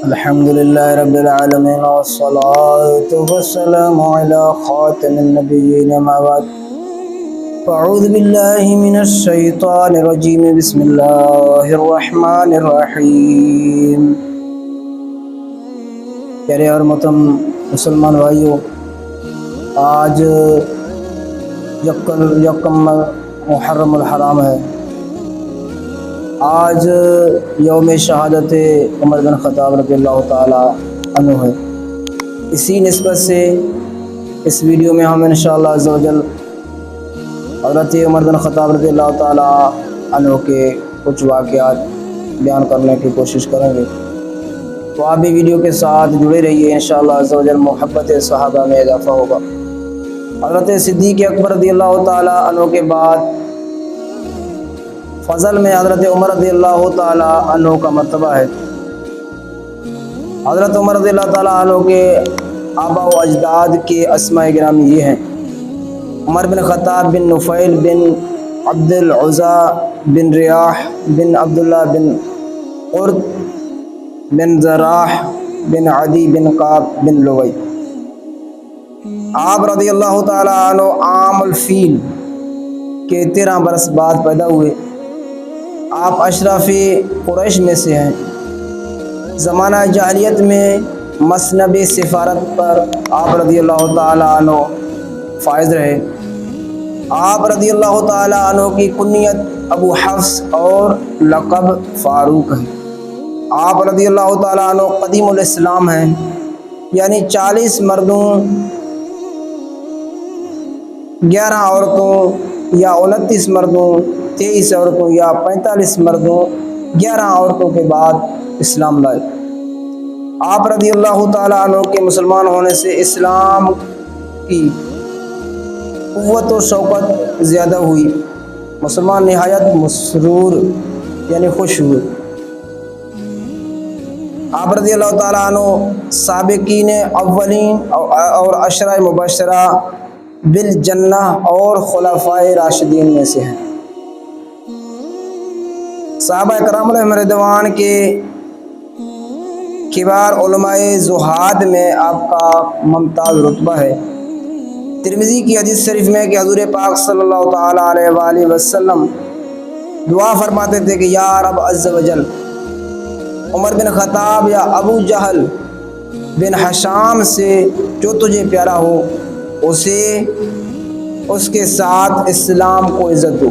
الحمد لله رب العالمين والصلاة والسلام على خاتم النبيين ما بعد أعوذ بالله من الشيطان الرجيم بسم الله الرحمن الرحيم پیارے اور محترم مسلمان بھائیوں، آج یکم محرم الحرام ہے۔ آج یوم شہادت عمر بن خطاب رضی اللہ تعالی عنہ ہے۔ اسی نسبت سے اس ویڈیو میں ہم انشاءاللہ عز و جل حضرت عمر بن خطاب رضی اللہ تعالی عنہ کے کچھ واقعات بیان کرنے کی کوشش کریں گے، تو آپ بھی ویڈیو کے ساتھ جڑے رہیے، انشاءاللہ عز و جل محبت صحابہ میں اضافہ ہوگا۔ حضرت صدیق اکبر رضی اللہ تعالی عنہ کے بعد فضل میں حضرت عمر رضی اللہ تعالی عنہ کا مرتبہ ہے۔ حضرت عمر رضی اللہ تعالی عنہ کے آباء و اجداد کے اسماء گرامی یہ ہیں: عمر بن خطاب بن نفیل بن عبد العزا بن ریاح بن عبداللہ بن قرد بن زراح بن عدی بن قاب بن لوی۔ آپ رضی اللہ تعالی عنہ عام الفیل کے 13 برس بعد پیدا ہوئے۔ آپ اشراف قریش میں سے ہیں۔ زمانہ جاہلیت میں مسنب سفارت پر آپ رضی اللہ تعالی عنہ فائز رہے۔ آپ رضی اللہ تعالی عنہ کی کنیت ابو حفص اور لقب فاروق ہے۔ آپ رضی اللہ تعالی عنہ قدیم الاسلام ہیں، یعنی 40 مردوں 11 عورتوں یا 29 مردوں 23 عورتوں یا 45 مردوں 11 عورتوں کے بعد اسلام لائے۔ آپ رضی اللہ تعالی عنہ کے مسلمان ہونے سے اسلام کی قوت و شوقت زیادہ ہوئی۔ مسلمان نہایت مسرور یعنی خوش ہوئے۔ آپ رضی اللہ تعالی عنہ سابقین اولین اور عشرہ مبشرہ بالجنہ اور خلفائے راشدین میں سے ہیں۔ صحابہ کرام علیہم رضوان کے کبار علماء زہاد میں آپ کا ممتاز رتبہ ہے۔ ترمذی کی حدیث شریف میں کہ حضور پاک صلی اللہ تعالی علیہ وآلہ وسلم دعا فرماتے تھے کہ یا رب عز و جل، عمر بن خطاب یا ابو جہل بن حشام سے جو تجھے پیارا ہو اس کے ساتھ اسلام کو عزت دو۔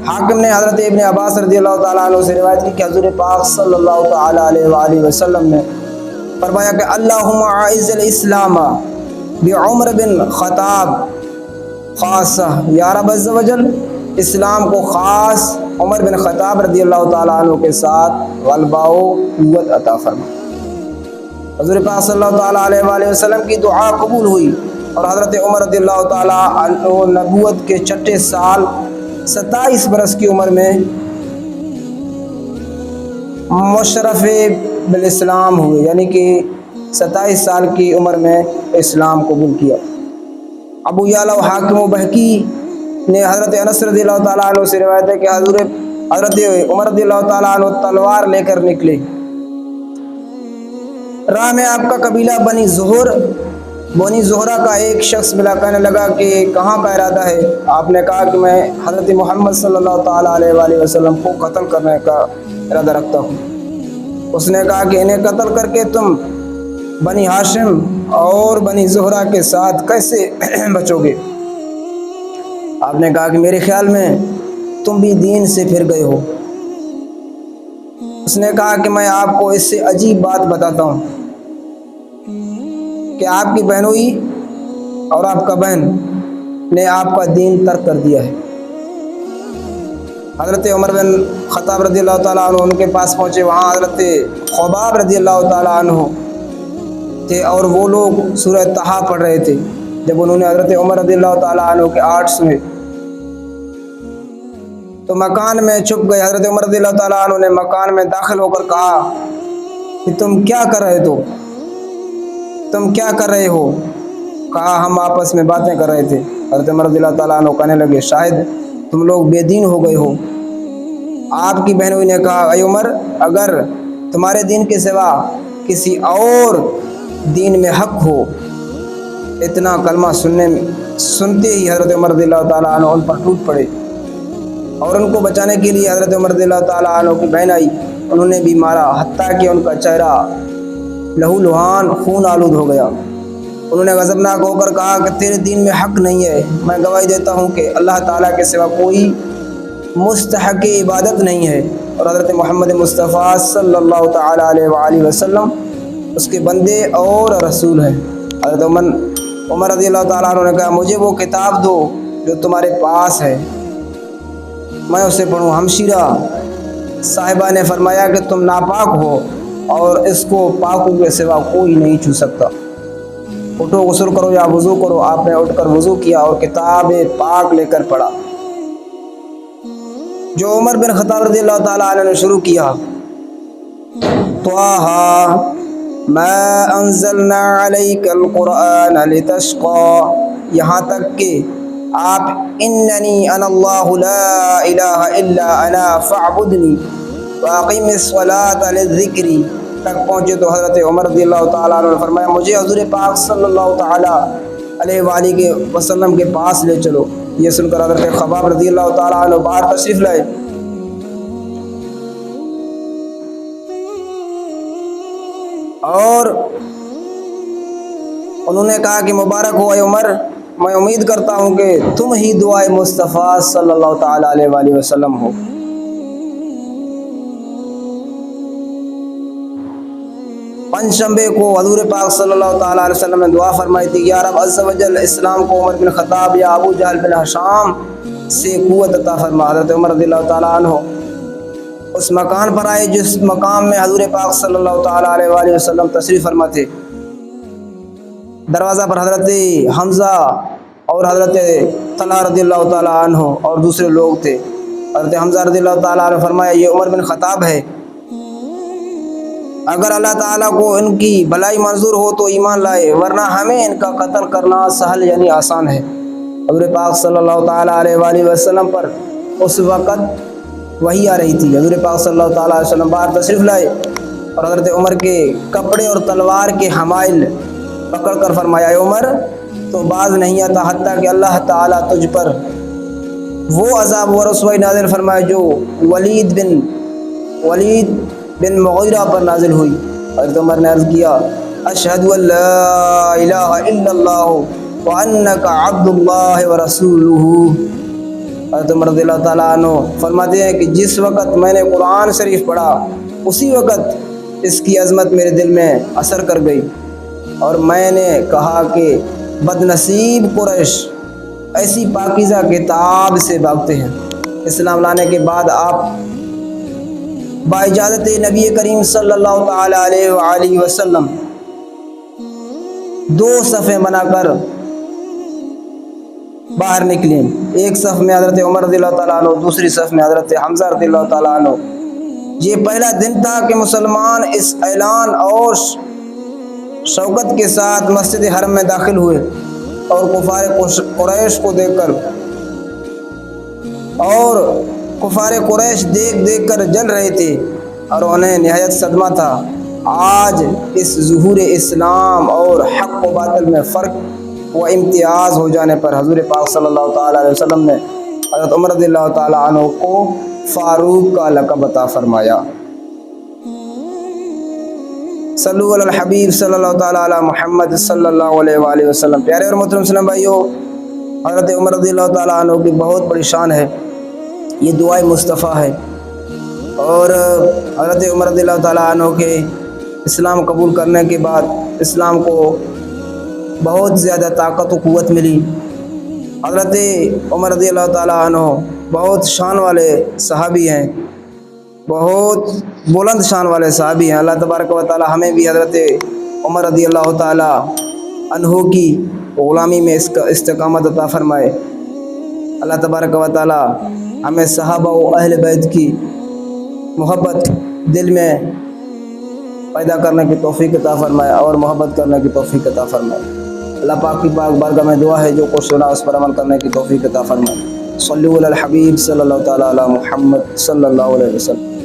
حاکم نے حضرت ابن عباس رضی اللہ تعالیٰ عنہ سے روایت کی کہ حضور پاک صلی اللہ تعالیٰ علیہ وآلہ وسلم نے فرمایا کہ اللہم اعز الاسلام بعمر بن خطاب خاصہ، یا رب عز و جل اسلام کو خاص عمر بن خطاب رضی اللہ تعالیٰ عنہ کے ساتھ غلبہ و قوت عطا فرما۔ حضور پاک صلی اللہ تعالیٰ علیہ وآلہ وسلم کی دعا قبول ہوئی اور حضرت عمر رضی اللہ تعالیٰ عنہ نبوت کے چھٹے سال 27 برس کی عمر میں مشرف بالاسلام ہوئے، یعنی کہ 27 سال کی عمر میں اسلام قبول کیا۔ ابو یعلا و حاکم و بہقی نے حضرت انس رضی اللہ تعالیٰ عنہ سے روایت ہے کہ حضرت عمر رضی اللہ تعالیٰ عنہ تلوار لے کر نکلے۔ راہ میں آپ کا قبیلہ بنی زہرہ کا ایک شخص ملا، کہنے لگا کہ کہاں کا ارادہ ہے؟ آپ نے کہا کہ میں حضرت محمد صلی اللہ تعالیٰ علیہ وآلہ وسلم کو قتل کرنے کا ارادہ رکھتا ہوں۔ اس نے کہا کہ انہیں قتل کر کے تم بنی ہاشم اور بنی زہرہ کے ساتھ کیسے بچو گے؟ آپ نے کہا کہ میرے خیال میں تم بھی دین سے پھر گئے ہو۔ اس نے کہا کہ میں آپ کو اس سے عجیب بات بتاتا ہوں کہ آپ کی بہنوئی اور آپ کا بہن نے آپ کا دین ترک کر دیا ہے۔ حضرت عمر بن خطاب رضی اللہ تعالیٰ عنہ ان کے پاس پہنچے۔ وہاں حضرت خباب رضی اللہ تعالیٰ عنہ تھے اور وہ لوگ سورہ طٰہٰ پڑھ رہے تھے۔ جب انہوں نے حضرت عمر رضی اللہ تعالیٰ عنہ کے 8 سنے تو مکان میں چھپ گئے۔ حضرت عمر رضی اللہ تعالیٰ عنہ نے مکان میں داخل ہو کر کہا کہ تم کیا کر رہے ہو؟ کہا ہم آپس میں باتیں کر رہے تھے۔ حضرت عمر رضی اللہ تعالیٰ عنہ کہنے لگے شاید تم لوگ بے دین ہو گئے ہو۔ آپ کی بہنوئی نے کہا اے عمر اگر تمہارے دین کے سوا کسی اور دین میں حق ہو. اتنا کلمہ سنتے ہی حضرت عمر رضی اللہ تعالیٰ عنہ ان پر ٹوٹ پڑے اور ان کو بچانے کے لیے حضرت عمر رضی اللہ تعالیٰ عنہ کی بہن آئی, انہوں نے بھی مارا حتیٰ کہ ان کا چہرہ لہو لہان خون آلود ہو گیا. انہوں نے غضبناک ہو کر کہا کہ تیرے دین میں حق نہیں ہے. میں گواہی دیتا ہوں کہ اللہ تعالیٰ کے سوا کوئی مستحق عبادت نہیں ہے اور حضرت محمد مصطفیٰ صلی اللہ تعالیٰ علیہ وآلہ وسلم اس کے بندے اور رسول ہیں. حضرت عمر رضی اللہ تعالیٰ عنہ نے کہا مجھے وہ کتاب دو جو تمہارے پاس ہے, میں اسے پڑھوں. ہمشیرہ صاحبہ نے فرمایا کہ تم ناپاک ہو اور اس کو پاکوں کے سوا کوئی نہیں چھو سکتا. اٹھو غسل کرو یا وضو کرو. آپ نے اٹھ کر وضو کیا اور کتاب پاک لے کر پڑھا جو عمر بن خطاب رضی اللہ تعالیٰ عنہ نے شروع کیا. طٰہٰ ما انزلنا علیک القرآن لتشقى, یہاں تک کہ آپ اننی انا اللہ لا الہ الا انا فاعبدنی واقم الصلاۃ للذکری تک پہنچے تو حضرت عمر رضی اللہ تعالیٰ عنہ نے فرمایا مجھے حضور پاک صلی اللہ تعالیٰ علیہ وآلہ وسلم کے پاس لے چلو. یہ سن کر حضرت خباب رضی اللہ تعالیٰ عنہ باہر تشریف لائے اور انہوں نے کہا کہ مبارک ہو اے عمر, میں امید کرتا ہوں کہ تم ہی دعائے مصطفیٰ صلی اللہ تعالیٰ علیہ وآلہ وسلم ہو. پنجشنبے کو حضور پاک صلی اللہ تعالیٰ علیہ وسلم نے دعا فرمائی تھی یا رب عز و جل اسلام کو عمر بن خطاب یا ابو جہل بن ہشام سے قوت عطا فرما. حضرت عمر رضی اللہ تعالیٰ عنہ اس مکان پر آئے جس مقام میں حضور پاک صلی اللہ تعالیٰ علیہ وآلہ وسلم تشریف فرما تھے. دروازہ پر حضرت حمزہ اور حضرت طلحہ رضی اللہ تعالیٰ عنہ اور دوسرے لوگ تھے. حضرت حمزہ رضی اللہ تعالیٰ عنہ فرمایا یہ عمر بن خطاب ہے, اگر اللہ تعالیٰ کو ان کی بھلائی منظور ہو تو ایمان لائے ورنہ ہمیں ان کا قتل کرنا سہل یعنی آسان ہے. حضور پاک صلی اللہ تعالیٰ علیہ وآلہ وسلم پر اس وقت وحی آ رہی تھی. حضور پاک صلی اللہ تعالیٰ علیہ وسلم باہر تشریف لائے اور حضرت عمر کے کپڑے اور تلوار کے حمائل پکڑ کر فرمایا اے عمر تو باز نہیں آتا حتیٰ کہ اللہ تعالیٰ تجھ پر وہ عذاب و رسوائی نازل فرمائے جو ولید بن مغیرہ پر نازل ہوئی. حضرت عمر نے عرض کیا اشہد ان لا الہ الا اللہ وانک عبد اللہ ورسولہ. حضرت عمر رضی اللہ تعالیٰ عنہ فرماتے ہیں کہ جس وقت میں نے قرآن شریف پڑھا اسی وقت اس کی عظمت میرے دل میں اثر کر گئی اور میں نے کہا کہ بد نصیب قریش ایسی پاکیزہ کتاب سے بھاگتے ہیں. اسلام لانے کے بعد آپ باجازت نبی کریم صلی اللہ تعالیٰ علیہ وآلہ وسلم 2 صفیں بنا کر باہر نکلیں. ایک صف میں حضرت عمر رضی اللہ تعالیٰ عنہ, دوسری صف میں حضرت حمزہ رضی اللہ تعالیٰ عنہ. یہ پہلا دن تھا کہ مسلمان اس اعلان اور شوکت کے ساتھ مسجد حرم میں داخل ہوئے اور کفار قریش کو دیکھ کر جل رہے تھے اور انہیں نہایت صدمہ تھا. آج اس ظہور اسلام اور حق و باطل میں فرق و امتیاز ہو جانے پر حضور پاک صلی اللہ تعالیٰ علیہ وسلم نے حضرت عمر رضی اللہ تعالیٰ عنہ کو فاروق کا لقب عطا فرمایا. صلو علی الحبیب صلی اللہ تعالیٰ علی محمد صلی اللہ علیہ وآلہ وسلم. پیارے اور محترم اسلام بھائیو, حضرت عمر رضی اللہ تعالیٰ عنہ کی بہت بڑی شان ہے. یہ دعائے مصطفیٰ ہے اور حضرت عمر رضی اللہ تعالیٰ عنہ کے اسلام قبول کرنے کے بعد اسلام کو بہت زیادہ طاقت و قوت ملی. حضرت عمر رضی اللہ تعالیٰ عنہ بہت شان والے صحابی ہیں, بہت بلند شان والے صحابی ہیں. اللہ تبارک و تعالیٰ ہمیں بھی حضرت عمر رضی اللہ تعالیٰ عنہ کی غلامی میں استقامت عطا فرمائے. اللہ تبارک و تعالیٰ ہمیں صحابہ و اہل بیت کی محبت دل میں پیدا کرنے کی توفیق عطا فرمائے اور محبت کرنے کی توفیق عطا فرمائے. اللہ پاک کی پاک بارگاہ میں دعا ہے جو کچھ سنا اس پر عمل کرنے کی توفیق عطا فرمائے. صلو علی الحبیب صلی اللہ تعالی علی محمد صلی اللہ علیہ وسلم.